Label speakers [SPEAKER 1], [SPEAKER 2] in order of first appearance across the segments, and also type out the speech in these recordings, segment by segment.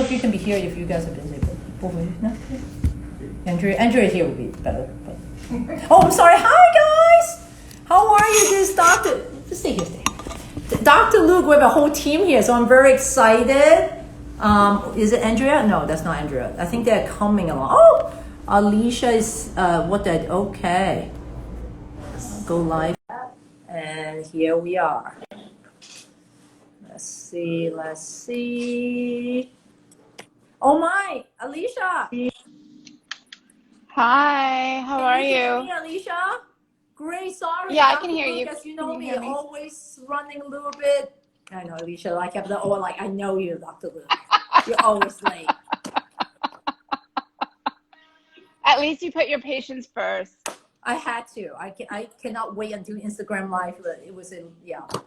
[SPEAKER 1] if you can be here if you guys are busy. But both of you, no? Andrea here would be better. But. Oh, I'm sorry. Hi, guys. How are you? This is Dr. Just stay here, stay. Dr. Luke, we have a whole team here, so I'm very excited. Is it Andrea? No, that's not Andrea. I think they're coming along. Oh, Alicia is, okay. Go live. And here we are. Let's see. Oh my, Alicia.
[SPEAKER 2] Hi, how are
[SPEAKER 1] Can you hear
[SPEAKER 2] you?
[SPEAKER 1] me, Alicia? Great, sorry.
[SPEAKER 2] Yeah, I
[SPEAKER 1] Dr.
[SPEAKER 2] can hear
[SPEAKER 1] Luke,
[SPEAKER 2] you.
[SPEAKER 1] as you know
[SPEAKER 2] Can you
[SPEAKER 1] me,
[SPEAKER 2] hear me?
[SPEAKER 1] always running a little bit. I know, Alicia, like I know you, Dr. Luke. You're always late.
[SPEAKER 2] At least you put your patients first.
[SPEAKER 1] I had to. I cannot wait until Instagram Live. It was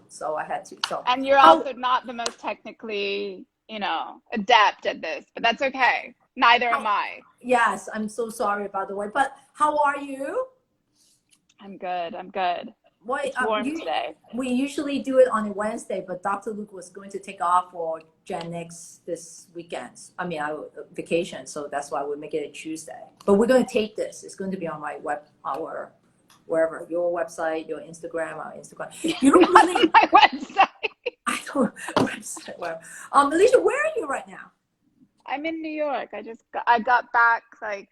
[SPEAKER 1] so I had to. So.
[SPEAKER 2] And you're also not the most technically, adept at this, but that's okay. Neither am I.
[SPEAKER 1] Yes, I'm so sorry, by the way. But how are you?
[SPEAKER 2] I'm good. It's warm today.
[SPEAKER 1] We usually do it on a Wednesday, but Dr. Luke was going to take off for Gen X this weekend. I mean, vacation, so that's why we make it a Tuesday. But we're going to take this. It's going to be on wherever, your website, your Instagram, our Instagram. You don't really
[SPEAKER 2] my website.
[SPEAKER 1] I don't website. Well, Alicia, where are you right now?
[SPEAKER 2] I'm in New York. I got back like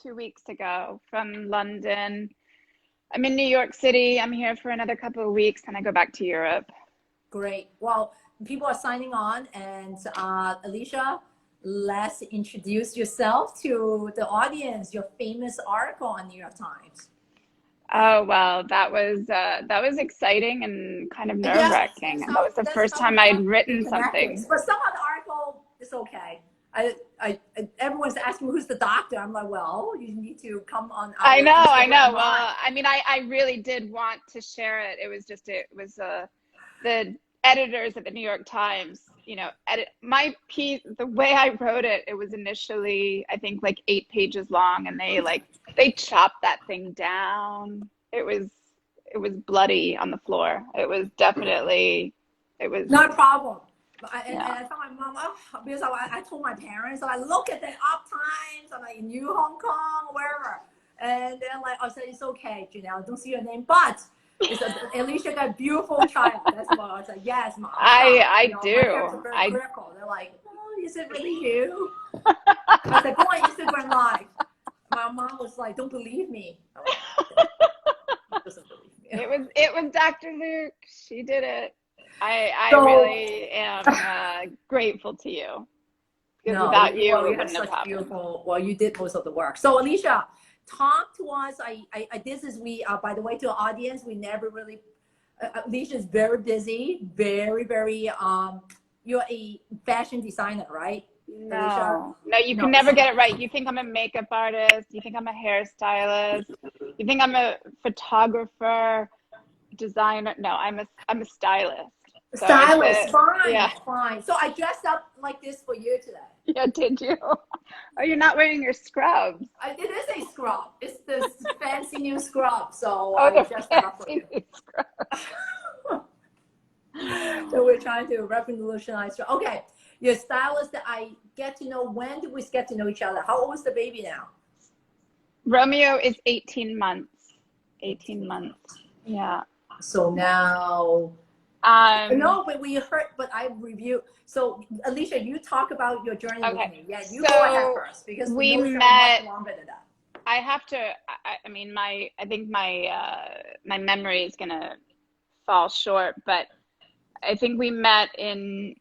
[SPEAKER 2] 2 weeks ago from London. I'm in New York City. I'm here for another couple of weeks, and I go back to Europe.
[SPEAKER 1] Great. Well, people are signing on, and Alicia, let's introduce yourself to the audience. Your famous article on New York Times.
[SPEAKER 2] Oh well, that was exciting and kind of nerve-wracking. That was the first time I'd written something.
[SPEAKER 1] But some of the article is okay. Everyone's asking who's the doctor. I'm like, well, you need to come on.
[SPEAKER 2] I know. Well, I mean, I really did want to share it. It was the editors at the New York Times, edit my piece. The way I wrote it, it was initially, I think, like 8 pages long, and they chopped that thing down. It was bloody on the floor. It was definitely,
[SPEAKER 1] not a problem. And I told my mom, because I told my parents, so I look at the up times, I'm like in New Hong Kong, wherever. And then I said, it's okay, Janelle, don't see your name, but Alicia got a beautiful child. That's why I was like, yes, Mom.
[SPEAKER 2] I do.
[SPEAKER 1] My parents are very critical. They're like, oh, is it really you? I said, go on Instagram Live. My mom was like, don't believe me. Doesn't believe me.
[SPEAKER 2] It was Dr. Luke. She did it. I really am grateful to you. Because without you, it wouldn't have happened.
[SPEAKER 1] Well, you did most of the work. So Alicia, talk to us. By the way, to the audience, we never really, Alicia's very busy, very, very, you're a fashion designer, right?
[SPEAKER 2] No, you can never get it right. You think I'm a makeup artist. You think I'm a hairstylist. You think I'm a photographer, designer. No, I'm a stylist. So
[SPEAKER 1] Stylist, fine. So I dressed up like this for you today.
[SPEAKER 2] Yeah, did you? Oh, you're not wearing your scrubs.
[SPEAKER 1] It is a scrub. It's this fancy new scrub. So I dressed it up for you. So we're trying to revolutionize. Okay, your stylist. I get to know. When did we get to know each other? How old is the baby now?
[SPEAKER 2] Romeo is 18 months. 18 months. Yeah.
[SPEAKER 1] So now. No, but I reviewed. So Alicia, you talk about your journey with me. Yeah, you go ahead first because
[SPEAKER 2] we met. Much longer than that. I have to. I mean, I think my memory is gonna fall short, but I think we met in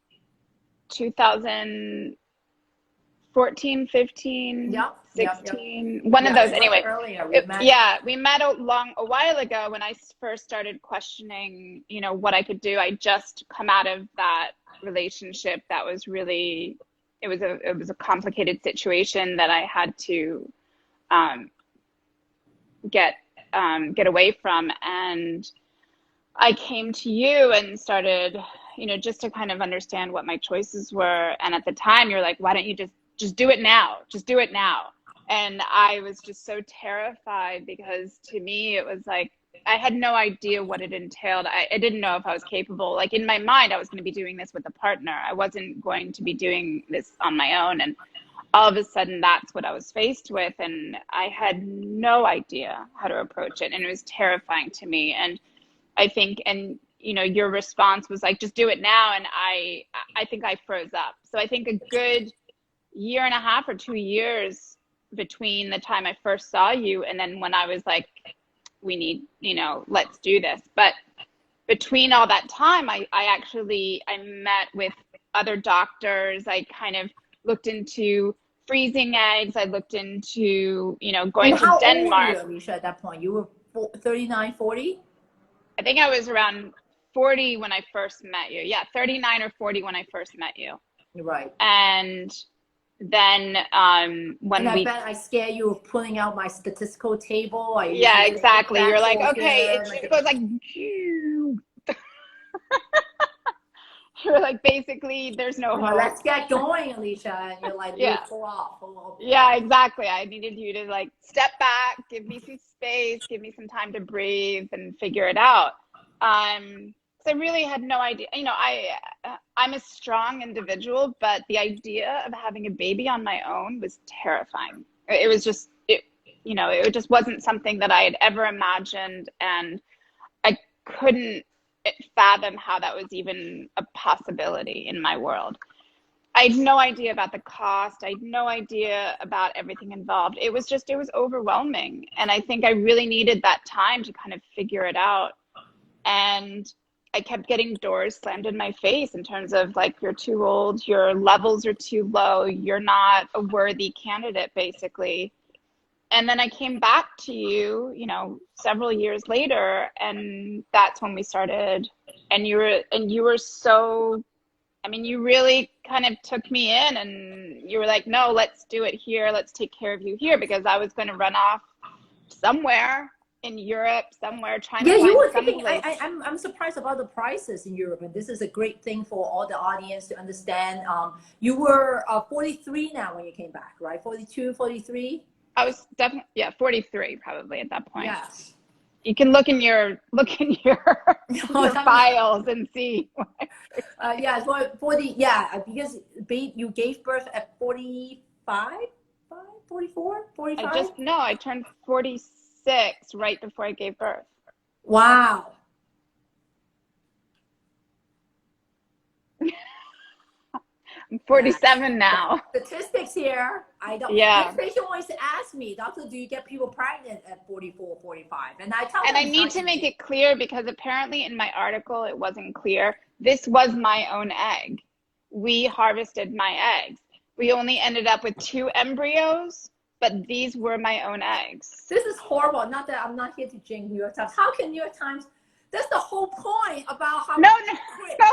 [SPEAKER 2] 2014, 15, 16. One of those. Anyway, we met a while ago when I first started questioning, what I could do. I just come out of that relationship that was really, it was a complicated situation that I had to get away from, and I came to you and started, just to kind of understand what my choices were. And at the time, you're like, why don't you just do it now? Just do it now. And I was just so terrified because to me, it was like, had no idea what it entailed. I didn't know if I was capable. Like in my mind, I was going to be doing this with a partner. I wasn't going to be doing this on my own. And all of a sudden, that's what I was faced with. And I had no idea how to approach it. And it was terrifying to me. And I think, and you know, your response was like, just do it now. And I think I froze up. So I think a good year and a half or 2 years between the time I first saw you and then when I was like, we need, you know, let's do this. But between all that time, I met with other doctors. I kind of looked into freezing eggs. I looked into, you know, going to Denmark.
[SPEAKER 1] How old were you, Alicia, at that point? You were 39, 40?
[SPEAKER 2] I think I was around 40 when I first met you. Yeah, 39 or 40 when I first met you.
[SPEAKER 1] Right.
[SPEAKER 2] And then when
[SPEAKER 1] I bet I scare you of pulling out my statistical table.
[SPEAKER 2] Yeah, exactly. You're like, okay, it goes like, you're like, basically, there's no hope.
[SPEAKER 1] Let's get going, Alicia. And you're like,
[SPEAKER 2] yeah.
[SPEAKER 1] Pull off.
[SPEAKER 2] Yeah, exactly. I needed you to like step back, give me some space, give me some time to breathe and figure it out. So I really had no idea. You know, I'm a strong individual, but the idea of having a baby on my own was terrifying. It was just, you know, it just wasn't something that I had ever imagined, and I couldn't fathom how that was even a possibility in my world. I had no idea about the cost. I had no idea about everything involved. It was overwhelming. And I think I really needed that time to kind of figure it out. And I kept getting doors slammed in my face in terms of like, you're too old, your levels are too low, you're not a worthy candidate, basically. And then I came back to you, you know, several years later, and that's when we started. And you were so, I mean, you really kind of took me in, and you were like, no, let's do it here. Let's take care of you here, because I was going to run off somewhere in Europe, somewhere trying to find
[SPEAKER 1] you were
[SPEAKER 2] some
[SPEAKER 1] thinking,
[SPEAKER 2] place.
[SPEAKER 1] I'm surprised about the prices in Europe, and this is a great thing for all the audience to understand. You were 43 now when you came back, right? 42, 43?
[SPEAKER 2] I was definitely, yeah, 43 probably at that point.
[SPEAKER 1] Yes.
[SPEAKER 2] You can look in your your files and see.
[SPEAKER 1] Yeah, because you gave birth at 45, 44, 45?
[SPEAKER 2] I turned 46 right before I gave birth.
[SPEAKER 1] Wow.
[SPEAKER 2] I'm 47 now.
[SPEAKER 1] Statistics here. I don't.
[SPEAKER 2] Yeah.
[SPEAKER 1] The patient always ask me, doctor, do you get people pregnant at 44, 45? And I tell them.
[SPEAKER 2] And I need to make it clear, because apparently in my article it wasn't clear. This was my own egg. We harvested my eggs. We only ended up with 2 embryos, but these were my own eggs.
[SPEAKER 1] This is horrible. Not that I'm not here to jinx New York Times. How can New York Times? That's the whole point about how.
[SPEAKER 2] No,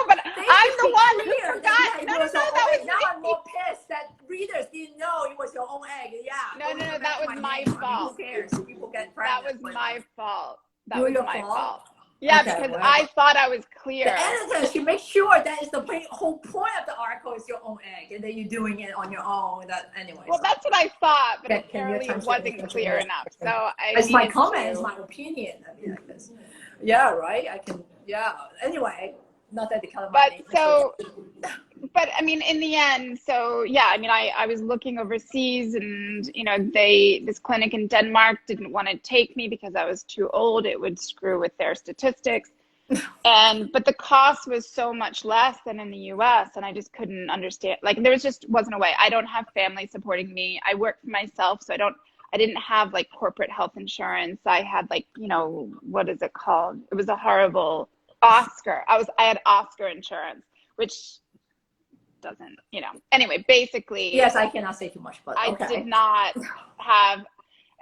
[SPEAKER 2] but I'm the one who forgot. No, that was
[SPEAKER 1] now I'm more pissed that readers didn't know it was your own egg. Yeah.
[SPEAKER 2] No, that was my fault.
[SPEAKER 1] Who cares? People get
[SPEAKER 2] pregnant. That was my fault. That was my fault. Yeah, okay, because
[SPEAKER 1] well,
[SPEAKER 2] I thought I was clear.
[SPEAKER 1] The editor should make sure that is the whole point of the article is your own egg, and then you're doing it on your own. Anyway.
[SPEAKER 2] Well, that's what I thought, but apparently it wasn't clear enough. So
[SPEAKER 1] it's my comment, it's my opinion. I mean, like this. Yeah, right. I can. Yeah. Anyway, not that the color.
[SPEAKER 2] But I mean, in the end, so yeah, I mean, I was looking overseas, and you know, this clinic in Denmark didn't want to take me because I was too old. It would screw with their statistics, but the cost was so much less than in the U.S. and I just couldn't understand. Like, there wasn't a way. I don't have family supporting me. I work for myself, so I didn't have like corporate health insurance. I had like, you know, what is it called? It was a horrible Oscar. I had Oscar insurance, which doesn't, you know, anyway, basically.
[SPEAKER 1] Yes, I cannot say too much, but okay.
[SPEAKER 2] I did not have,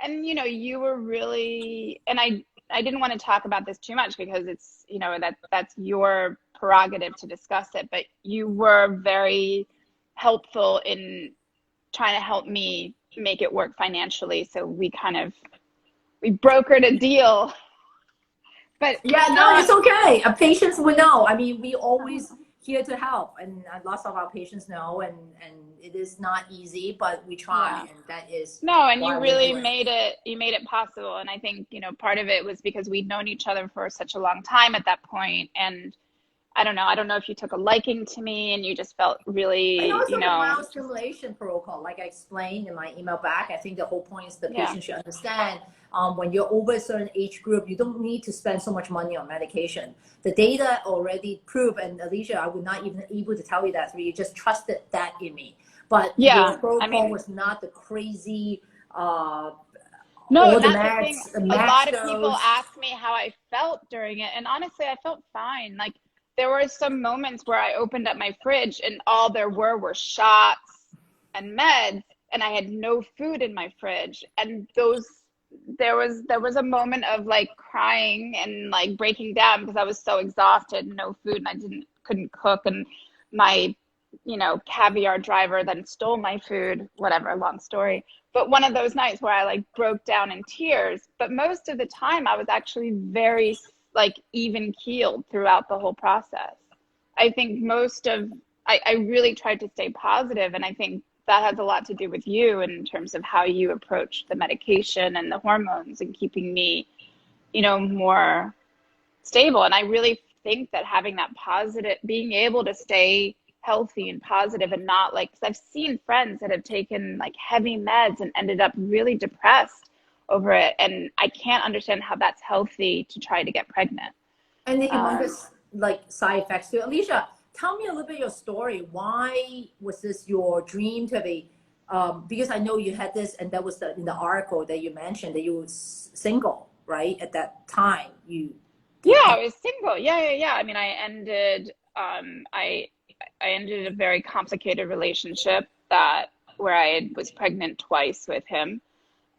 [SPEAKER 2] and you know, you were really, and I didn't want to talk about this too much because it's, you know, that's your prerogative to discuss it, but you were very helpful in trying to help me make it work financially. So we brokered a deal. But
[SPEAKER 1] yeah, no, it's okay. Patients will know. I mean, we always here to help. And lots of our patients know, and it is not easy, but we try,
[SPEAKER 2] Yeah.
[SPEAKER 1] and that is
[SPEAKER 2] No, and
[SPEAKER 1] why
[SPEAKER 2] you
[SPEAKER 1] we're
[SPEAKER 2] really
[SPEAKER 1] doing
[SPEAKER 2] you made it possible. And I think, part of it was because we'd known each other for such a long time at that point. And I don't know if you took a liking to me and you just felt
[SPEAKER 1] And
[SPEAKER 2] really,
[SPEAKER 1] also the mild stimulation protocol, like I explained in my email back. I think the whole point is the
[SPEAKER 2] yeah,
[SPEAKER 1] patient should understand when you're over a certain age group, you don't need to spend so much money on medication. The data already prove, and Alicia, I would not even able to tell you that, so you just trusted that in me. But your
[SPEAKER 2] yeah. I
[SPEAKER 1] protocol
[SPEAKER 2] mean,
[SPEAKER 1] was not the crazy,
[SPEAKER 2] no,
[SPEAKER 1] all
[SPEAKER 2] and
[SPEAKER 1] the
[SPEAKER 2] that's the thing. A
[SPEAKER 1] max
[SPEAKER 2] lot of people
[SPEAKER 1] dose.
[SPEAKER 2] ask me how I felt during it, and honestly, I felt fine. Like there were some moments where I opened up my fridge and all there were shots and meds, and I had no food in my fridge. And there was a moment of like crying and like breaking down because I was so exhausted, no food, and I couldn't cook, and my caviar driver then stole my food, whatever, long story. But one of those nights where I like broke down in tears, but most of the time I was actually very like even keeled throughout the whole process. I think I really tried to stay positive, and I think that has a lot to do with you in terms of how you approach the medication and the hormones and keeping me, more stable. And I really think that having that positive, being able to stay healthy and positive and not like, because I've seen friends that have taken like heavy meds and ended up really depressed over it. And I can't understand how that's healthy to try to get pregnant.
[SPEAKER 1] And the humongous like side effects too. Alicia, tell me a little bit your story. Why was this your dream to be? Because I know you had this, and that was in the article that you mentioned that you were single, right? At that time, you
[SPEAKER 2] Yeah,
[SPEAKER 1] didn't have.
[SPEAKER 2] I was single. Yeah. I mean, I ended a very complicated relationship where I was pregnant twice with him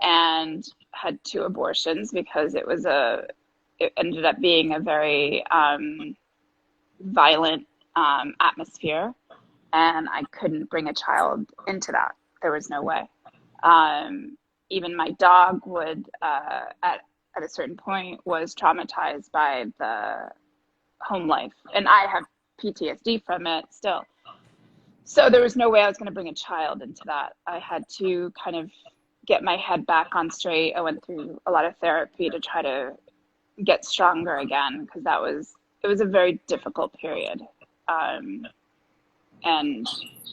[SPEAKER 2] and had two abortions because it ended up being a very violent atmosphere, and I couldn't bring a child into that. There was no way. Even my dog would, at a certain point, was traumatized by the home life, and I have PTSD from it still. So there was no way I was going to bring a child into that. I had to kind of get my head back on straight. I went through a lot of therapy to try to get stronger again because it was a very difficult period. And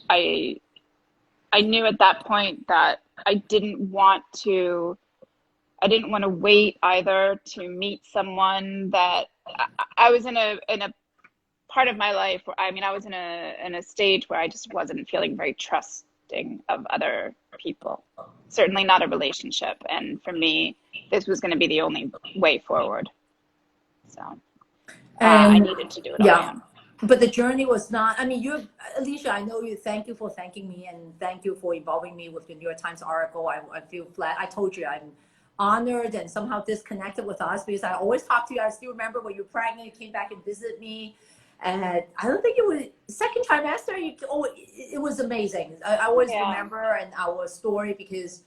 [SPEAKER 2] I knew at that point that I didn't want to wait either to meet someone that I was in a part of my life where, I mean, I was in a stage where I just wasn't feeling very trusting of other people. Certainly not a relationship. And for me, this was going to be the only way forward. So I
[SPEAKER 1] And
[SPEAKER 2] needed to do it on my
[SPEAKER 1] yeah,
[SPEAKER 2] own.
[SPEAKER 1] but the journey was not. I mean, you, Alicia, I know you. Thank you for thanking me, and thank you for involving me with the New York Times article. I feel flat. I told you I'm honored and somehow disconnected with us because I always talk to you. I still remember when you were pregnant, you came back and visited me. And I don't think it was second trimester. It was amazing. I always
[SPEAKER 2] Yeah.
[SPEAKER 1] remember and our story because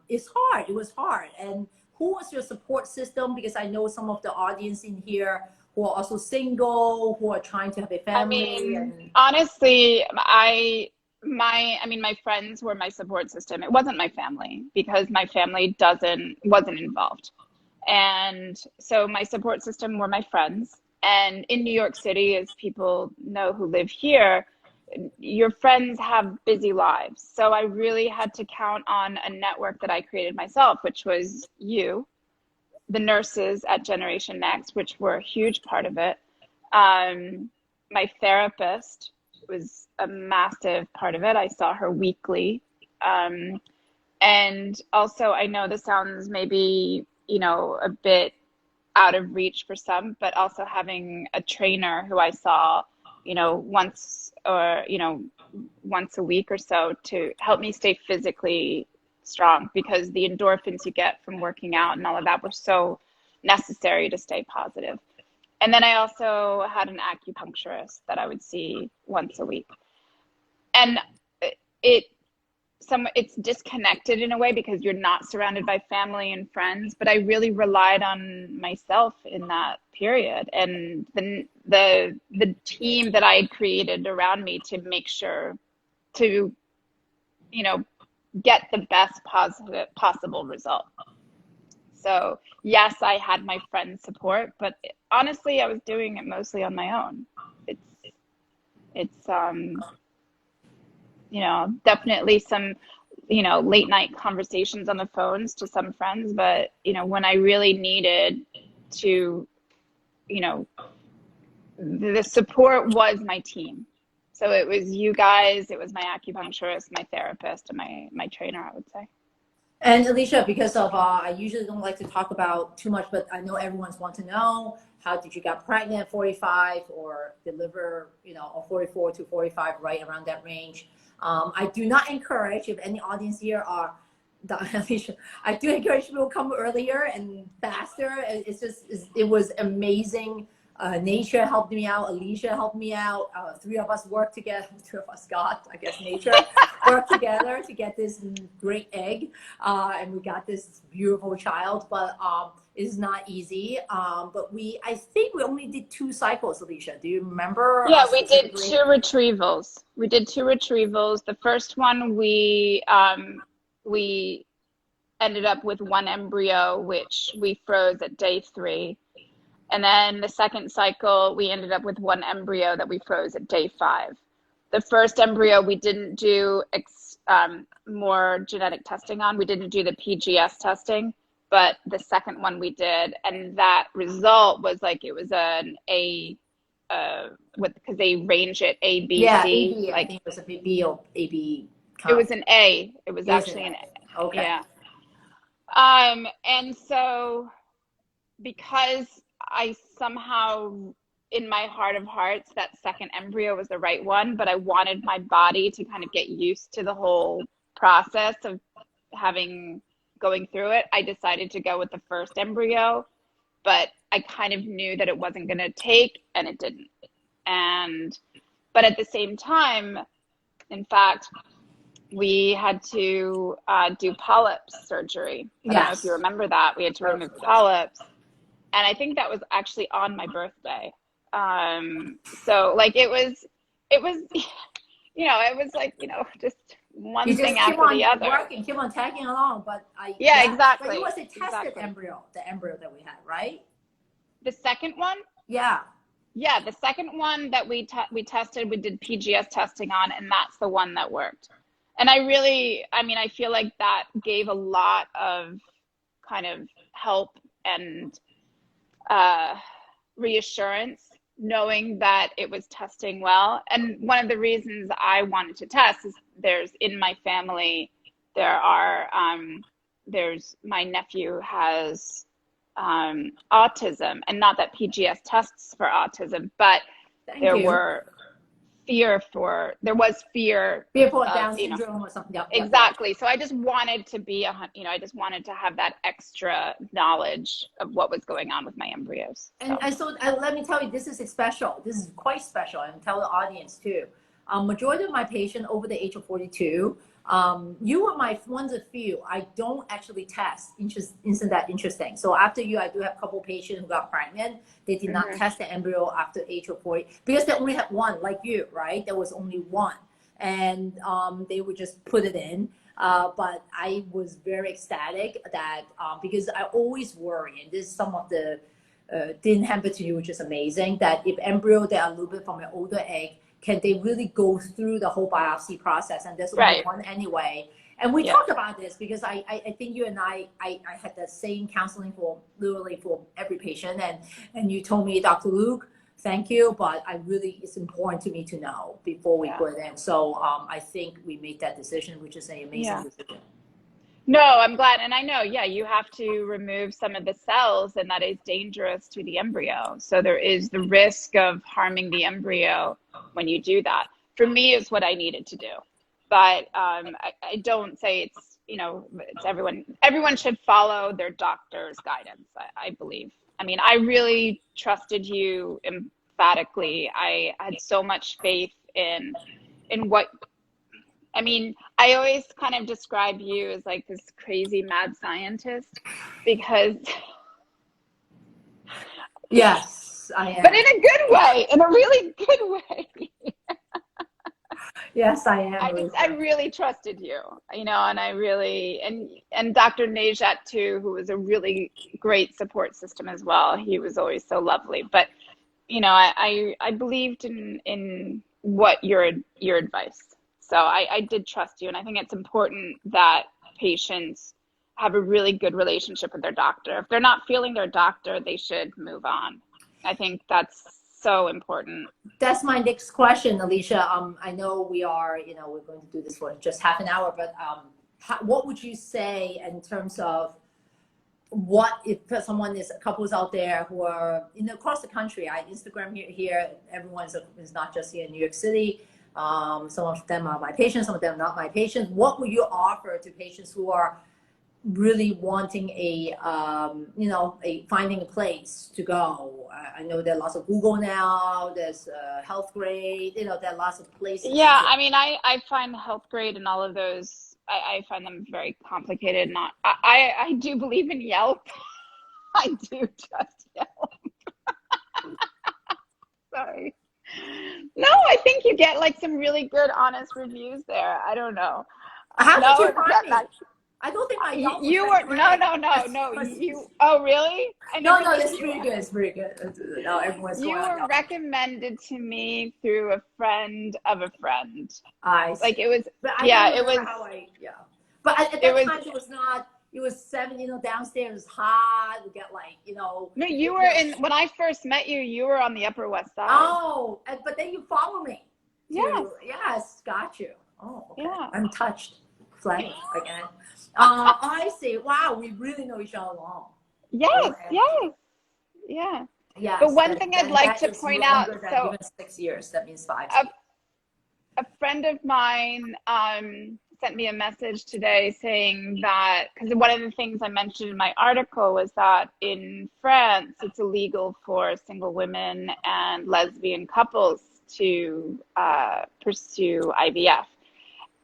[SPEAKER 1] it's hard. It was hard. And who was your support system? Because I know some of the audience in here who are also single, who are trying to have a
[SPEAKER 2] I
[SPEAKER 1] family,
[SPEAKER 2] mean,
[SPEAKER 1] and
[SPEAKER 2] honestly, I mean, my friends were my support system. It wasn't my family because my family wasn't involved. And so my support system were my friends. And in New York City, as people know who live here, your friends have busy lives. So I really had to count on a network that I created myself, which was you, the nurses at Generation Next, which were a huge part of it. My therapist was a massive part of it. I saw her weekly. And also, I know this sounds maybe, a bit out of reach for some, but also having a trainer who I saw, once a week or so to help me stay physically strong because the endorphins you get from working out and all of that were so necessary to stay positive. And then I also had an acupuncturist that I would see once a week. And it it's disconnected in a way because you're not surrounded by family and friends, but I really relied on myself in that period, and the team that I had created around me to make sure to, you know, get the best possible result. So yes, I had my friends' support, but honestly, I was doing it mostly on my own. It's you know, definitely some, you know, late night conversations on the phones to some friends, but you know, when I really needed to, you know, the support was my team. So it was you guys, it was my acupuncturist, my therapist, and my trainer, I would say.
[SPEAKER 1] And Alicia, because of I usually don't like to talk about too much, but I know everyone's want to know, how did you get pregnant at 45 or deliver, you know, or 44 to 45, right around that range. I do not encourage, if any audience here are, Alicia, I do encourage people to come earlier and faster. It's just, it was amazing. Nature helped me out. Alicia helped me out. Three of us worked together. Two of us got, I guess, nature worked together to get this great egg, and we got this beautiful child. But it's not easy. But I think we only did 2 cycles, Alicia. Do you remember?
[SPEAKER 2] Yeah, we did 2 retrievals. We did 2 retrievals. The first one we ended up with 1 embryo, which we froze at day 3. And then the second cycle, we ended up with 1 embryo that we froze at day 5. The first embryo, we didn't do more genetic testing on. We didn't do the PGS testing, but the second one we did. And that result was like, it was an A, because they range it A, B,
[SPEAKER 1] yeah,
[SPEAKER 2] C.
[SPEAKER 1] AB,
[SPEAKER 2] like,
[SPEAKER 1] I think it was a B or AB.
[SPEAKER 2] It was an A. It was actually an A.
[SPEAKER 1] Okay.
[SPEAKER 2] Yeah. And so because I somehow, in my heart of hearts, that second embryo was the right one, but I wanted my body to kind of get used to the whole process of going through it. I decided to go with the first embryo, but I kind of knew that it wasn't going to take, and it didn't. But at the same time, in fact, we had to do polyps surgery. I don't know if you remember that. We had to remove polyps. And I think that was actually on my birthday. So like it was, you know, it was like, you know, just one thing after the other.
[SPEAKER 1] Working, keep on tagging along, but
[SPEAKER 2] exactly.
[SPEAKER 1] But it was a tested embryo, the embryo that we had, right?
[SPEAKER 2] The second one?
[SPEAKER 1] Yeah.
[SPEAKER 2] Yeah, the second one that we tested, we did PGS testing on, and that's the one that worked. And I feel like that gave a lot of kind of help and reassurance, knowing that it was testing well. And one of the reasons I wanted to test is in my family, there's my nephew has autism, and not that PGS tests for autism, but there was fear
[SPEAKER 1] for Down syndrome or something. Yep.
[SPEAKER 2] Exactly. So I just wanted to I just wanted to have that extra knowledge of what was going on with my embryos.
[SPEAKER 1] So let me tell you, this is special. This is quite special, and tell the audience too. Majority of my patients over the age of 42, you were one of the few I don't actually test. Isn't that interesting? So after you, I do have a couple patients who got pregnant. They did not test the embryo after the age of 40 because they only had one, like you, right? There was only one, and they would just put it in. But I was very ecstatic that because I always worry, and this is some of the didn't happen to you, which is amazing, that if embryo they are a little bit from an older egg, can they really go through the whole biopsy process? And there's only one anyway. And we talked about this because I think you and I had the same counseling literally for every patient. And you told me, Dr. Luke, thank you, but it's important to me to know before we put it in. So I think we made that decision, which is an amazing decision.
[SPEAKER 2] No, I'm glad. And I know, you have to remove some of the cells, and that is dangerous to the embryo. So there is the risk of harming the embryo when you do that. For me, is what I needed to do. But I don't say it's, it's everyone should follow their doctor's guidance, I believe. I mean, I really trusted you emphatically. I had so much faith in what, I always kind of describe you as like this crazy mad scientist because,
[SPEAKER 1] Yes, I am.
[SPEAKER 2] but in a good way, in a really good way.
[SPEAKER 1] Yes, I am.
[SPEAKER 2] I really trusted you, you know, and I really, and Dr. Najat too, who was a really great support system as well. He was always so lovely. But, you know, I believed in what your advice. So I did trust you. And I think it's important that patients have a really good relationship with their doctor. If they're not feeling their doctor, they should move on. I think that's so important.
[SPEAKER 1] That's my next question, Alicia. I know we are, you know, we're going to do this for just half an hour, but what would you say in terms of what if someone is couples out there who are, you know, across the country? I Instagram here everyone is not just here in New York City. Some of them are my patients, some of them are not my patients. What would you offer to patients who are really wanting a you know, finding a place to go? I know there are lots of Google now, there's Health Grade, you know, there are lots of places.
[SPEAKER 2] Yeah, I mean, I find Health Grade and all of those, I find them very complicated. Not, I do believe in Yelp. I do trust Yelp. Sorry. No, I think you get like some really good, honest reviews there. I don't know.
[SPEAKER 1] How
[SPEAKER 2] No,
[SPEAKER 1] did you find me?
[SPEAKER 2] that,
[SPEAKER 1] I don't think my Yelp
[SPEAKER 2] you
[SPEAKER 1] was
[SPEAKER 2] were,
[SPEAKER 1] that great.
[SPEAKER 2] no, you, oh, really? I
[SPEAKER 1] No,
[SPEAKER 2] never
[SPEAKER 1] no,
[SPEAKER 2] knew
[SPEAKER 1] it's
[SPEAKER 2] you
[SPEAKER 1] pretty good. It's pretty good. No, everyone's
[SPEAKER 2] You
[SPEAKER 1] going on
[SPEAKER 2] were
[SPEAKER 1] Yelp.
[SPEAKER 2] recommended to me through a friend of a friend.
[SPEAKER 1] I see.
[SPEAKER 2] Like it was,
[SPEAKER 1] But I
[SPEAKER 2] yeah,
[SPEAKER 1] don't
[SPEAKER 2] it
[SPEAKER 1] remember
[SPEAKER 2] was,
[SPEAKER 1] how yeah. But at
[SPEAKER 2] it
[SPEAKER 1] that
[SPEAKER 2] was,
[SPEAKER 1] time, it was not, it was 7, you know, downstairs was hot. We get like, you know.
[SPEAKER 2] no, you were in, when I first met you, you were on the Upper West Side.
[SPEAKER 1] Oh, but then you follow me.
[SPEAKER 2] Yes.
[SPEAKER 1] Yes, got you. Oh, okay.
[SPEAKER 2] Yeah.
[SPEAKER 1] I'm touched. Flattered again. I see. Wow, we really know each other long.
[SPEAKER 2] Yes,
[SPEAKER 1] OMG.
[SPEAKER 2] yes, yeah.
[SPEAKER 1] Yes.
[SPEAKER 2] But one thing I'd like to
[SPEAKER 1] is
[SPEAKER 2] point out,
[SPEAKER 1] longer than
[SPEAKER 2] so
[SPEAKER 1] even 6 years. That means 5
[SPEAKER 2] a,
[SPEAKER 1] years.
[SPEAKER 2] a friend of mine sent me a message today saying that, because one of the things I mentioned in my article was that in France, it's illegal for single women and lesbian couples to pursue IVF.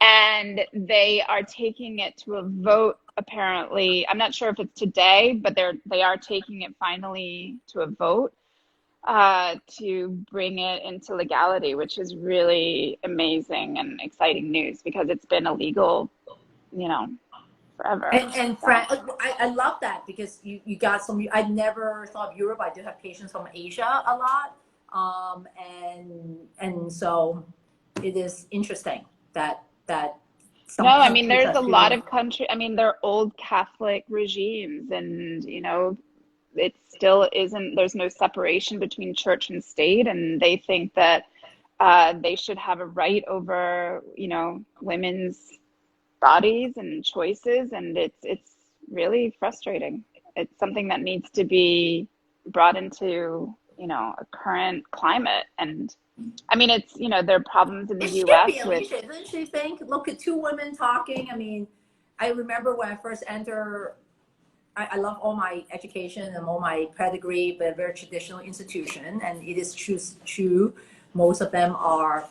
[SPEAKER 2] And they are taking it to a vote, apparently. I'm not sure if it's today, but they are taking it finally to a vote to bring it into legality, which is really amazing and exciting news because it's been illegal, you know, forever.
[SPEAKER 1] And France, I love that because you got some. I never thought of Europe. I do have patients from Asia a lot, and so it is interesting that some
[SPEAKER 2] No, I mean,
[SPEAKER 1] countries
[SPEAKER 2] there's
[SPEAKER 1] are
[SPEAKER 2] a lot
[SPEAKER 1] doing.
[SPEAKER 2] of country. I mean, they're old Catholic regimes, and you know, it still isn't. There's no separation between church and state, and they think that they should have a right over, you know, women's bodies and choices, and it's really frustrating. It's something that needs to be brought into, you know, a current climate. And I mean, it's, you know, there are problems in the
[SPEAKER 1] It should
[SPEAKER 2] US
[SPEAKER 1] be,
[SPEAKER 2] with,
[SPEAKER 1] Alicia. Don't you think? Look at two women talking. I mean, I remember when I first entered. I love all my education and all my pedigree, but a very traditional institution, and it is true. Most of them are,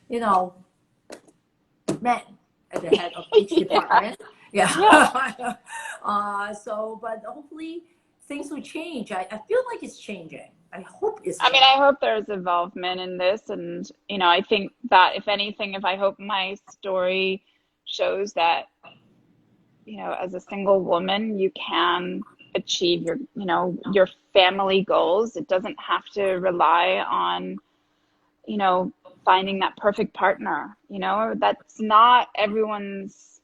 [SPEAKER 1] you know, men at the head of each department. Yeah.
[SPEAKER 2] yeah.
[SPEAKER 1] So, but hopefully things will change. I feel like it's changing. I hope it's
[SPEAKER 2] I mean,
[SPEAKER 1] changing.
[SPEAKER 2] I hope there's involvement in this. And, you know, I think that if anything, if I hope my story shows that, you know, as a single woman, you can achieve your, you know, your family goals. It doesn't have to rely on, you know, finding that perfect partner. You know, that's not everyone's,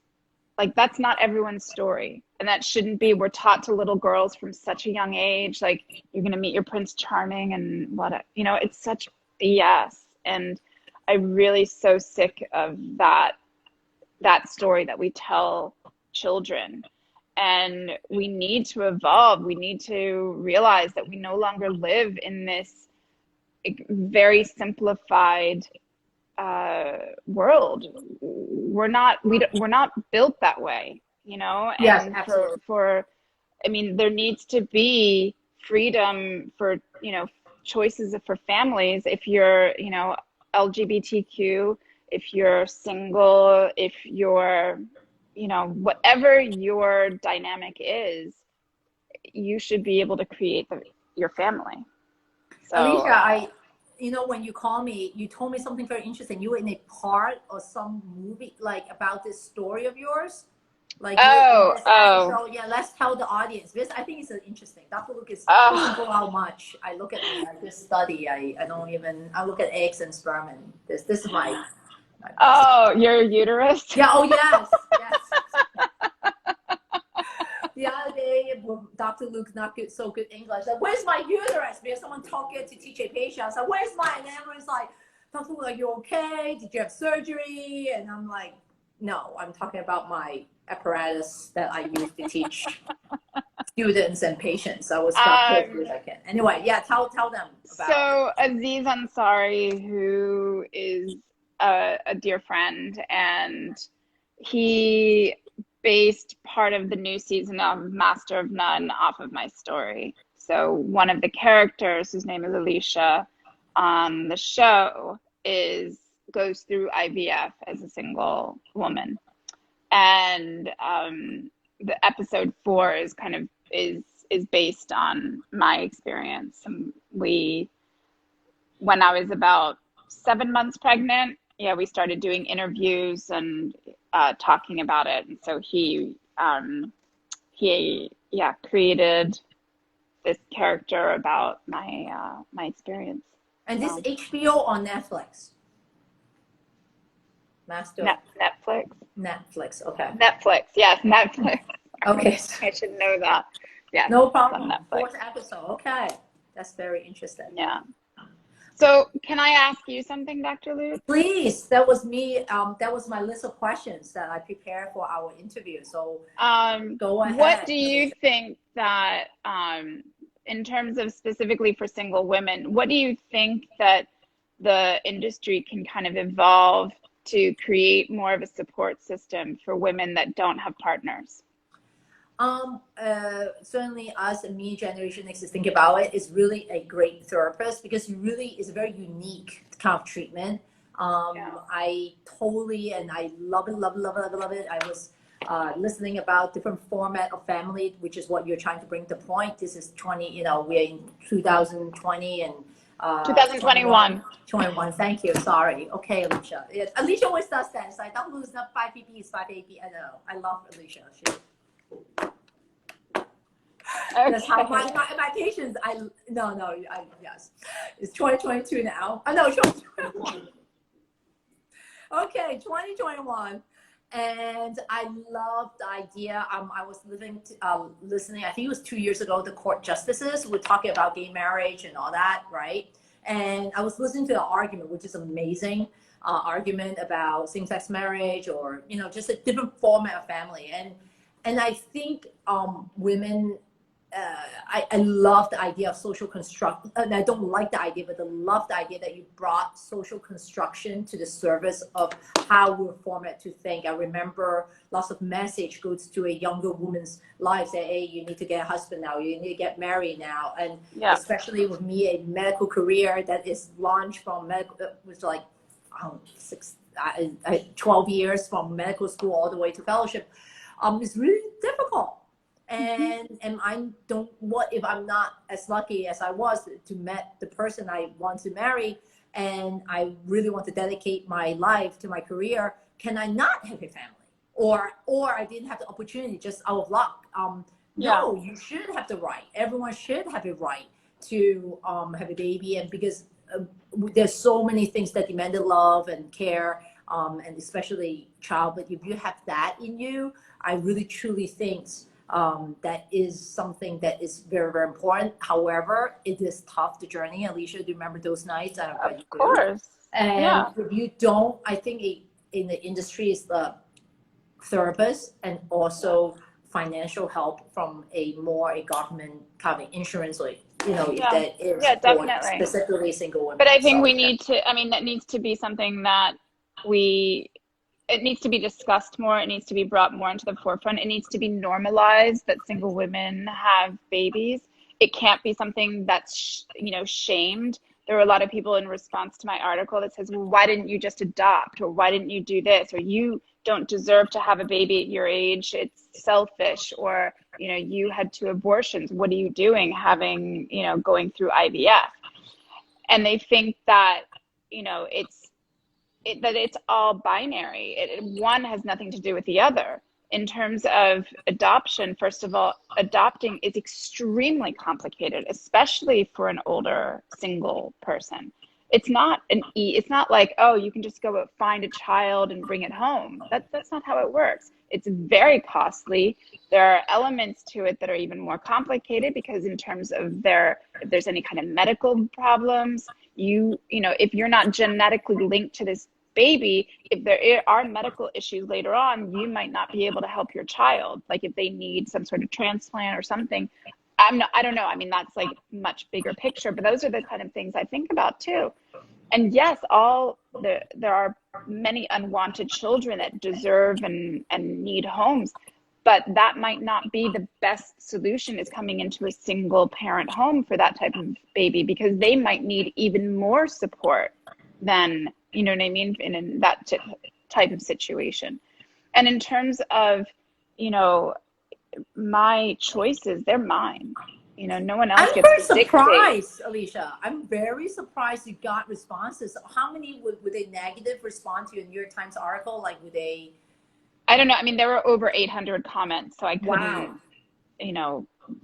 [SPEAKER 2] like, that's not everyone's story. And that shouldn't be. We're taught to little girls from such a young age, like, you're going to meet your Prince Charming and what, you know, it's such BS. And I'm really so sick of that story that we tell children. And we need to evolve. We need to realize that we no longer live in this very simplified world. We're not built that way, you know.
[SPEAKER 1] Yes,
[SPEAKER 2] And
[SPEAKER 1] absolutely.
[SPEAKER 2] for I mean, there needs to be freedom for, you know, choices for families. If you're, you know, LGBTQ, if you're single, if you're, you know, whatever your dynamic is, you should be able to create your family. So,
[SPEAKER 1] Alicia, you know, when you call me, you told me something very interesting. You were in a part of some movie, like about this story of yours. Like you were in this episode. Yeah, let's tell the audience because I think it's interesting. Dr. Lucas doesn't go out much. I look at me, I just study. I don't even, I look at eggs and sperm, and this is my
[SPEAKER 2] your uterus?
[SPEAKER 1] Yeah, oh yes, yes. The other day, Dr. Luke's not good, so good English. Like, where's my uterus? Because someone told it to teach a patient. I was like, where's mine? And everyone's like, Dr. Luke, are you okay? Did you have surgery? And I'm like, no, I'm talking about my apparatus that I use to teach students and patients. I was as good as I can. Anyway, yeah, tell them about
[SPEAKER 2] So Aziz Ansari, who is a dear friend, and he based part of the new season of Master of None off of my story. So one of the characters, whose name is Alicia, on the show goes through I.V.F. as a single woman. And the episode 4 is kind of is based on my experience. And when I was about 7 months pregnant, we started doing interviews and talking about it. And so he created this character about my experience.
[SPEAKER 1] And this HBO on Netflix? Netflix, okay.
[SPEAKER 2] Netflix, yes, Netflix.
[SPEAKER 1] Okay.
[SPEAKER 2] I should know that. Yeah.
[SPEAKER 1] No problem. 4th episode. Okay. That's very interesting.
[SPEAKER 2] Yeah. So can I ask you something, Dr. Luke?
[SPEAKER 1] Please. That was me. That was my list of questions that I prepared for our interview. So go ahead.
[SPEAKER 2] What do you think that, in terms of specifically for single women, what do you think that the industry can kind of evolve to create more of a support system for women that don't have partners?
[SPEAKER 1] Certainly us and me, Generation X, is thinking about it, is really a great therapist because it's a very unique kind of treatment. I totally, and I love it. I was listening about different format of family, which is what you're trying to bring to point. This is 20, we're in 2020 and
[SPEAKER 2] 2021.
[SPEAKER 1] 21, thank you. Sorry. Okay, Alicia. Alicia always does that. It's like, don't lose not 5 pp, it's 5 ap. I know. I love Alicia. That's how my patients. Yes, it's 2022 now. I know 2021. Okay, 2021, and I love the idea. I was listening. I think it was 2 years ago. The court justices were talking about gay marriage and all that, right? And I was listening to the argument, which is amazing. Argument about same-sex marriage, or just a different format of family, and I think women. I love the idea of social construct, and I don't like the idea, but I love the idea that you brought social construction to the service of how we're formatted to think. I remember lots of message goes to a younger woman's life, say, hey, you need to get a husband now, you need to get married now, and especially with me, a medical career that is launched from medical, was like 12 years from medical school all the way to fellowship. It's really difficult. And what if I'm not as lucky as I was to met the person I want to marry, and I really want to dedicate my life to my career? Can I not have a family, or I didn't have the opportunity just out of luck? No, you should have the right. Everyone should have a right to have a baby, and because there's so many things that demanded love and care, and especially child. But if you have that in you, I really truly think. That is something that is very, very important. However, it is tough, the journey. Alicia, do you remember those nights?
[SPEAKER 2] Of course.
[SPEAKER 1] And if you don't, I think in the industry is the therapist and also financial help from a government kind of insurance, or that is
[SPEAKER 2] definitely
[SPEAKER 1] specifically single women.
[SPEAKER 2] But I think we need to. I mean, that needs to be something that it needs to be discussed more. It needs to be brought more into the forefront. It needs to be normalized that single women have babies. It can't be something that's, shamed. there were a lot of people in response to my article that says, well, why didn't you just adopt? Or why didn't you do this? Or you don't deserve to have a baby at your age. It's selfish. Or, you had 2 abortions. What are you doing having, going through IVF? And they think that, that it's all binary. One has nothing to do with the other. In terms of adoption, first of all, adopting is extremely complicated, especially for an older single person. It's not like, oh, you can just go find a child and bring it home. That's not how it works. It's very costly. There are elements to it that are even more complicated because in terms of if there's any kind of medical problems, if you're not genetically linked to this baby, if there are medical issues later on, you might not be able to help your child. Like if they need some sort of transplant or something. I don't know. I mean, that's like much bigger picture, but those are the kind of things I think about too. And yes, there are many unwanted children that deserve and need homes, but that might not be the best solution, is coming into a single parent home for that type of baby, because they might need even more support than, you know what I mean, in that type of situation. And in terms of, my choices, they're mine. No one else gets to dictate. I'm very
[SPEAKER 1] surprised, Alicia. I'm very surprised you got responses. How many would they negative respond to your New York Times article? Like, would they?
[SPEAKER 2] I don't know. I mean, there were over 800 comments, so I couldn't,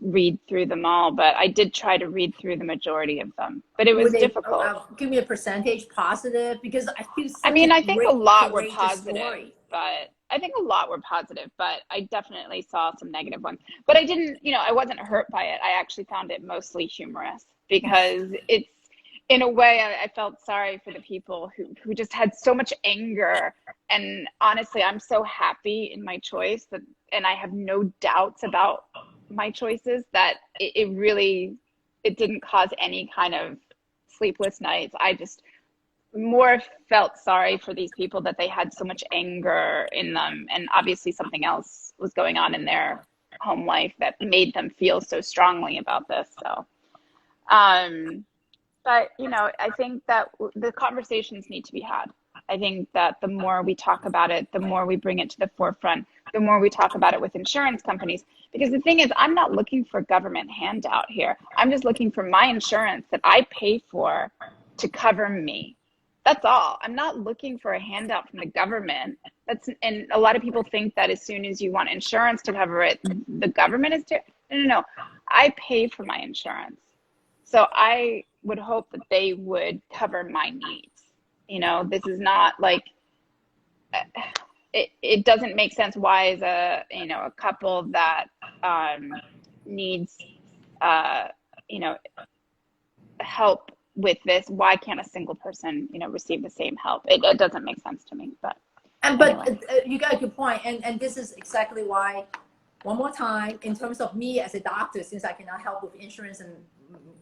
[SPEAKER 2] read through them all. But I did try to read through the majority of them. But it was difficult.
[SPEAKER 1] Give me a percentage positive, because I feel.
[SPEAKER 2] I think a lot were positive, but I definitely saw some negative ones. But I didn't, I wasn't hurt by it. I actually found it mostly humorous, because it's, in a way, I felt sorry for the people who just had so much anger. And honestly, I'm so happy in my choice and I have no doubts about my choices, that it didn't cause any kind of sleepless nights. I just more felt sorry for these people, that they had so much anger in them, and obviously something else was going on in their home life that made them feel so strongly about this. So but I think that the conversations need to be had. I think that the more we talk about it, the more we bring it to the forefront, the more we talk about it with insurance companies. Because the thing is, I'm not looking for government handout here. I'm just looking for my insurance that I pay for to cover me. That's all. I'm not looking for a handout from the government. And a lot of people think that as soon as you want insurance to cover it, the government is no. I pay for my insurance. So I would hope that they would cover my needs. This is not like, it doesn't make sense. Why is a couple that needs, help with this, why can't a single person, receive the same help? It doesn't make sense to me, but
[SPEAKER 1] anyway. You got a good point. And this is exactly why, one more time, in terms of me as a doctor, since I cannot help with insurance and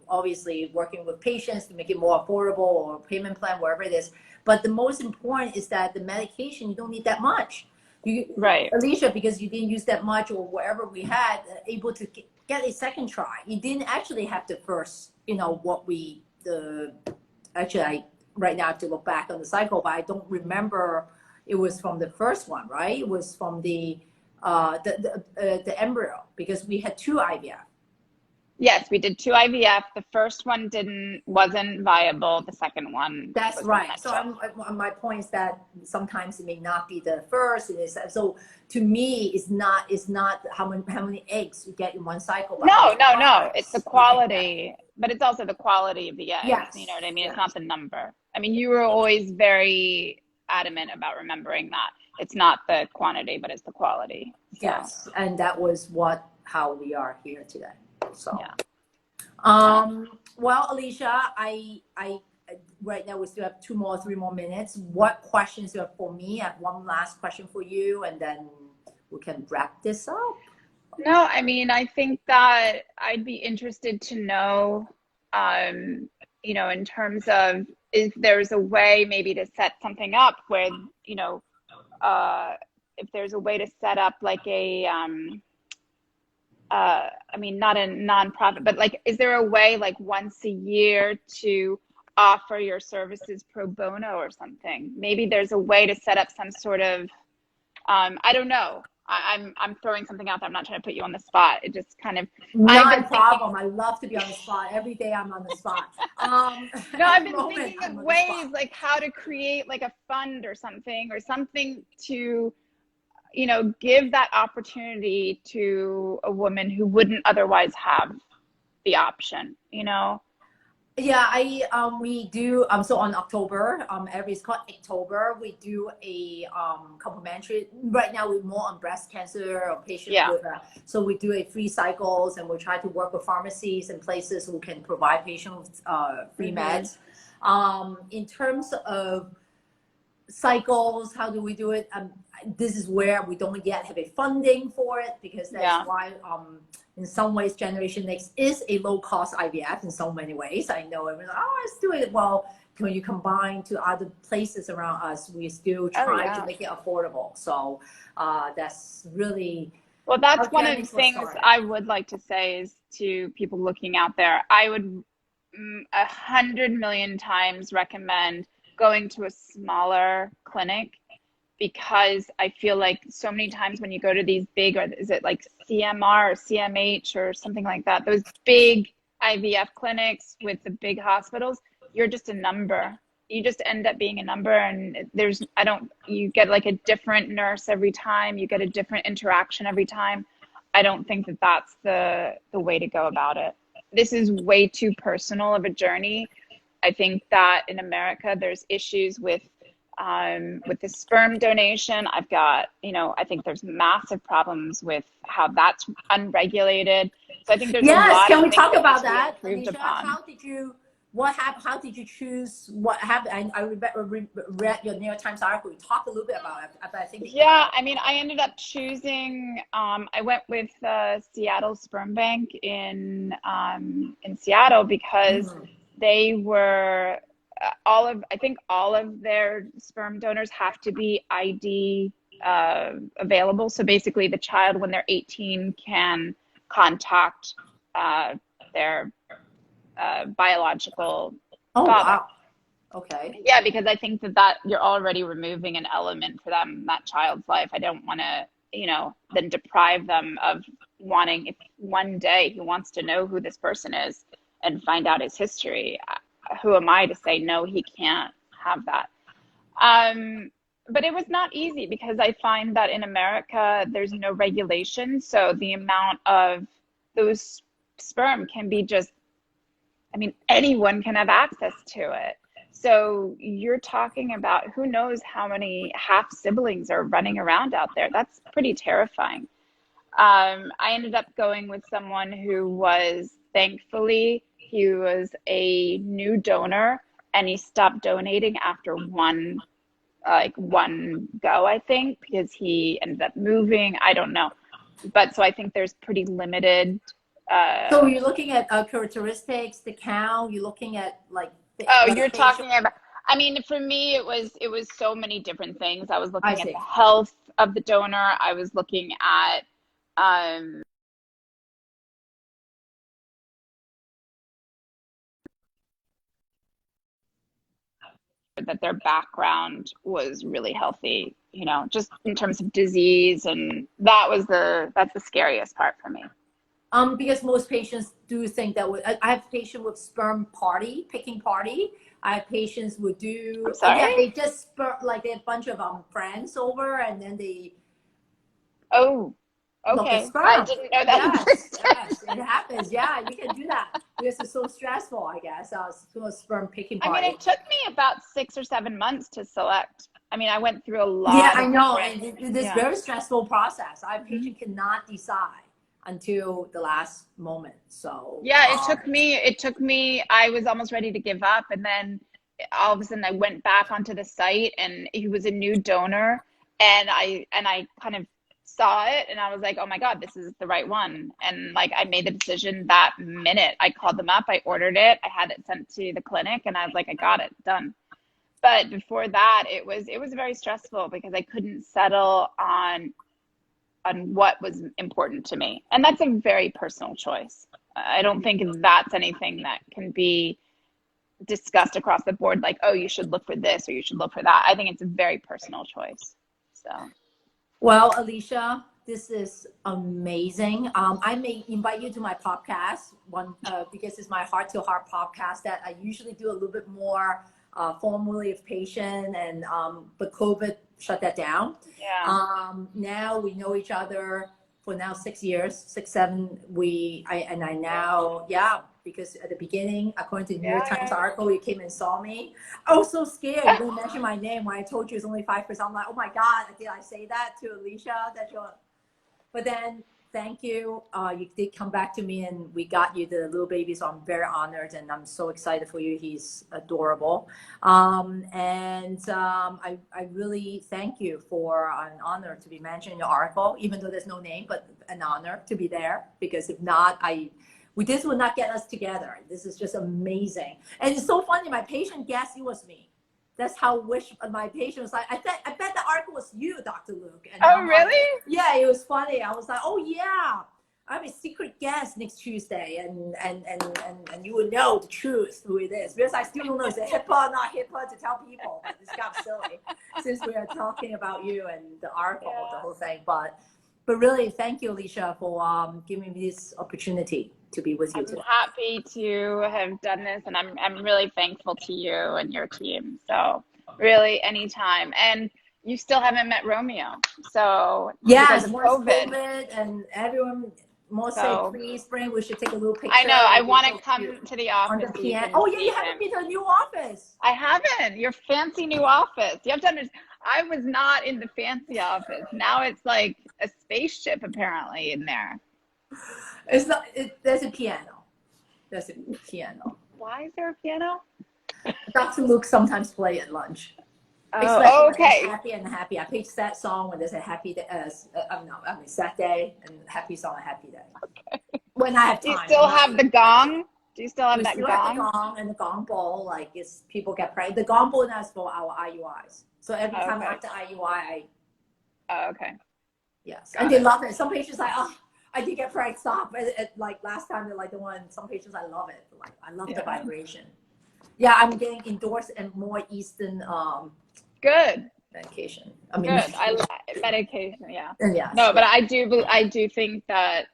[SPEAKER 1] obviously working with patients to make it more affordable, or payment plan, wherever it is. But the most important is that the medication, you don't need that much.
[SPEAKER 2] Right.
[SPEAKER 1] Alicia, because you didn't use that much, or whatever we had, able to get a second try. You didn't actually have the first, actually, right now I have to look back on the cycle, but I don't remember it was from the first one, right? It was from the embryo, because we had 2 IVF.
[SPEAKER 2] Yes, we did 2 IVF. The first one wasn't viable. The second one.
[SPEAKER 1] That's right. So my point is that sometimes it may not be the first. It is, so to me, it's not how many eggs you get in one cycle.
[SPEAKER 2] No. It's the quality, but it's also the quality of the eggs.
[SPEAKER 1] Yes.
[SPEAKER 2] You know what I mean? Yes. It's not the number. I mean, you were always very adamant about remembering that it's not the quantity, but it's the quality. So.
[SPEAKER 1] Yes, and that was how we are here today. So,
[SPEAKER 2] yeah.
[SPEAKER 1] Well, Alicia, I right now we still have 3 more minutes. What questions you have for me? I have one last question for you, and then we can wrap this up.
[SPEAKER 2] No, I mean, I think that I'd be interested to know, in terms of, if there's a way maybe to set something up where, if there's a way to set up like a, not a nonprofit, but like, is there a way like once a year to offer your services pro bono or something. Maybe there's a way to set up some sort of, I don't know. I'm throwing something out there. I'm not trying to put you on the spot. It just kind of,
[SPEAKER 1] Not a problem. I love to be on the spot. Every day I'm on the spot.
[SPEAKER 2] No, I've been thinking of ways like how to create like a fund or something to, you know, give that opportunity to a woman who wouldn't otherwise have the option, you know?
[SPEAKER 1] Yeah, we do so on October, it's called October, we do a complimentary. Right now we're more on breast cancer or patients with so we do a free cycles, and we try to work with pharmacies and places who can provide patients free meds. In terms of cycles, how do we do it? This is where we don't yet have a funding for it, because that's why in some ways Generation X is a low-cost IVF in so many ways. I know everyone's like, oh, let's do it. Well, when you combine to other places around us, we still try to make it affordable. So that's really,
[SPEAKER 2] well, that's one of the things I would like to say is to people looking out there, I would 100 million times recommend going to a smaller clinic, because I feel like so many times when you go to these big, or is it like CMR or CMH or something like that, those big IVF clinics with the big hospitals, you're just a number. You just end up being a number, and you get like a different nurse every time, you get a different interaction every time. I don't think that that's the way to go about it. This is way too personal of a journey. I think that in America, there's issues with the sperm donation. I've got, you know, I think there's massive problems with how that's unregulated. So I think there's a lot
[SPEAKER 1] can
[SPEAKER 2] of
[SPEAKER 1] we talk about that,
[SPEAKER 2] Alicia?
[SPEAKER 1] How did you, how did you choose what happened? I read your New York Times article. You talked a little bit about it, but I think
[SPEAKER 2] I mean, I ended up choosing, I went with Seattle Sperm Bank in Seattle, because they were I think all of their sperm donors have to be ID available. So basically the child, when they're 18, can contact their biological father.
[SPEAKER 1] Wow. Okay.
[SPEAKER 2] Yeah, because I think that you're already removing an element for them, that child's life. I don't want to, you know, then deprive them of wanting, if one day he wants to know who this person is and find out his history, who am I to say, no, he can't have that? But it was not easy, because I find that in America, there's no regulation. So the amount of those sperm can be just, I mean, anyone can have access to it. So you're talking about who knows how many half siblings are running around out there. That's pretty terrifying. I ended up going with someone who was, thankfully, he was a new donor, and he stopped donating after one go, I think, because he ended up moving. I don't know. But so I think there's pretty limited.
[SPEAKER 1] So you're looking at characteristics, the count, you're looking at like.
[SPEAKER 2] You're talking about, I mean, for me, it was so many different things. I was looking at the health of the donor. I was looking at, that their background was really healthy, you know, just in terms of disease. And that's the scariest part for me.
[SPEAKER 1] Because most patients do think that I have patients with sperm picking party. I have patients who do, they just like they have a bunch of friends over, and then they
[SPEAKER 2] look at sperm. I didn't know that existed.
[SPEAKER 1] Yes, it happens. Yeah, you can do that because it's so stressful, I guess. Sperm picking party.
[SPEAKER 2] I mean, it took me about 6 or 7 months to select. I mean, I went through a lot.
[SPEAKER 1] Yeah, I know, and it is very stressful process. Our patient cannot decide until the last moment. So
[SPEAKER 2] yeah, it took me, I was almost ready to give up, and then all of a sudden I went back onto the site, and he was a new donor, and I kind of saw it, and I was like, oh my God, this is the right one. And like, I made the decision that minute. I called them up, I ordered it, I had it sent to the clinic, and I was like, I got it, done. But before that, it was very stressful, because I couldn't settle on what was important to me. And that's a very personal choice. I don't think that's anything that can be discussed across the board, like, oh, you should look for this or you should look for that. I think it's a very personal choice. So.
[SPEAKER 1] Well, Alicia, this is amazing. I may invite you to my podcast because it's my heart-to-heart podcast that I usually do a little bit more formally with patient, and but COVID shut that down.
[SPEAKER 2] Yeah.
[SPEAKER 1] Now we know each other for now 6 years, 6, 7. I now, because at the beginning, according to the New York Times article, you came and saw me. I was so scared. You didn't mention my name when I told you it's only 5%. I'm like, oh my God, did I say that to Alicia? But then, thank you. You did come back to me, and we got you the little baby. So I'm very honored, and I'm so excited for you. He's adorable. I really thank you for an honor to be mentioned in the article, even though there's no name, but an honor to be there, because if not, this would not get us together. This is just amazing. And it's so funny. My patient guessed it was me. That's how my patient was like, I bet the article was you, Dr. Luke. And
[SPEAKER 2] Oh, really?
[SPEAKER 1] Like, yeah, it was funny. I was like, oh yeah, I'm a secret guest next Tuesday, and you will know the truth who it is, because I still don't know is it HIPAA, not HIPAA to tell people. But it's got silly since we are talking about you and the article, the whole thing. But really, thank you, Alicia, for giving me this opportunity to be with you today.
[SPEAKER 2] I'm happy to have done this, and I'm really thankful to you and your team. So really, anytime. And you still haven't met Romeo, so
[SPEAKER 1] yes, more COVID and everyone. Say, please, Spring, we should take a little picture.
[SPEAKER 2] I know. I want to come to the office.
[SPEAKER 1] On the piano. Oh yeah, you haven't been to a new office.
[SPEAKER 2] I haven't. Your fancy new office. You have to understand. I was not in the fancy office. Now it's like a spaceship apparently in there.
[SPEAKER 1] It's not. There's a piano. There's a piano.
[SPEAKER 2] Why is there a piano?
[SPEAKER 1] Dr. Luke sometimes play at lunch.
[SPEAKER 2] Oh, okay.
[SPEAKER 1] Happy and happy. I pick that song when there's a happy day. Sad day and happy song, a happy day.
[SPEAKER 2] Okay.
[SPEAKER 1] When I have time.
[SPEAKER 2] Do you still have the gong? Do you still have that
[SPEAKER 1] gong?
[SPEAKER 2] Have
[SPEAKER 1] the gong and the gong bowl. Like people get pregnant. The gong bowl now is for our IUIs. So every time after IUI,
[SPEAKER 2] okay.
[SPEAKER 1] Yes, and they love it. Some patients like, oh, I did get pregnant. Stop. Like last time, they're like the one. Some patients, I love it. Like I love the vibration. Yeah, I'm getting endorsed and more Eastern.
[SPEAKER 2] Good.
[SPEAKER 1] Medication.
[SPEAKER 2] Good. Medication. Yeah.
[SPEAKER 1] Yes,
[SPEAKER 2] no, but I do think that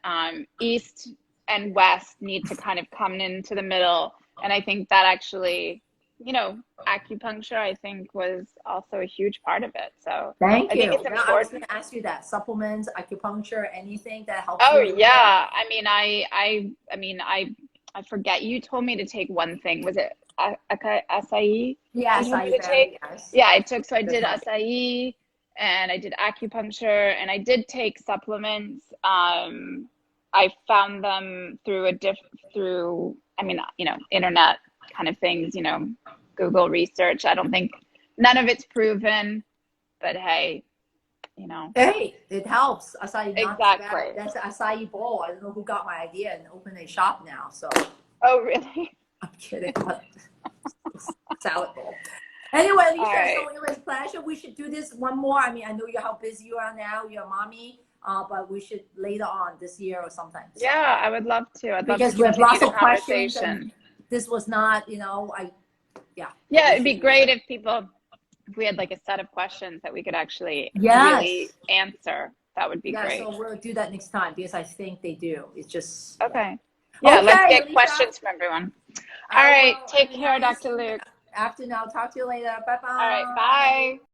[SPEAKER 2] East and West need to kind of come into the middle, and I think that actually, acupuncture, I think, was also a huge part of it. So
[SPEAKER 1] thank you.
[SPEAKER 2] I think it's important.
[SPEAKER 1] I was going to ask you that: supplements, acupuncture, anything that helps.
[SPEAKER 2] Oh yeah. I forget. You told me to take one thing. Was it acai?
[SPEAKER 1] Yeah, acai. Yes.
[SPEAKER 2] Yeah, I took. So I did acai, and I did acupuncture, and I did take supplements. I found them through internet kind of things. Google research. I don't think none of it's proven, but hey.
[SPEAKER 1] Hey, it helps. Acai,
[SPEAKER 2] exactly.
[SPEAKER 1] That's an acai bowl. I don't know who got my idea and opened a shop now. So.
[SPEAKER 2] Oh really?
[SPEAKER 1] I'm kidding. Salad bowl. Anyway, Alicia,
[SPEAKER 2] right.
[SPEAKER 1] So it was a pleasure. We should do this one more. I know how busy you are now. You're a mommy, but we should later on this year or something.
[SPEAKER 2] Yeah, I would love to.
[SPEAKER 1] Because we have lots of questions. And this was not,
[SPEAKER 2] Yeah, it'd be great if we had like a set of questions that we could actually really answer. That would be great.
[SPEAKER 1] So we'll do that next time because I think they do. It's just
[SPEAKER 2] okay. Yeah,
[SPEAKER 1] okay,
[SPEAKER 2] let's get
[SPEAKER 1] Alicia.
[SPEAKER 2] questions from everyone. All right, take care, Dr. Luke.
[SPEAKER 1] After now, talk to you later. Bye bye.
[SPEAKER 2] All right, bye.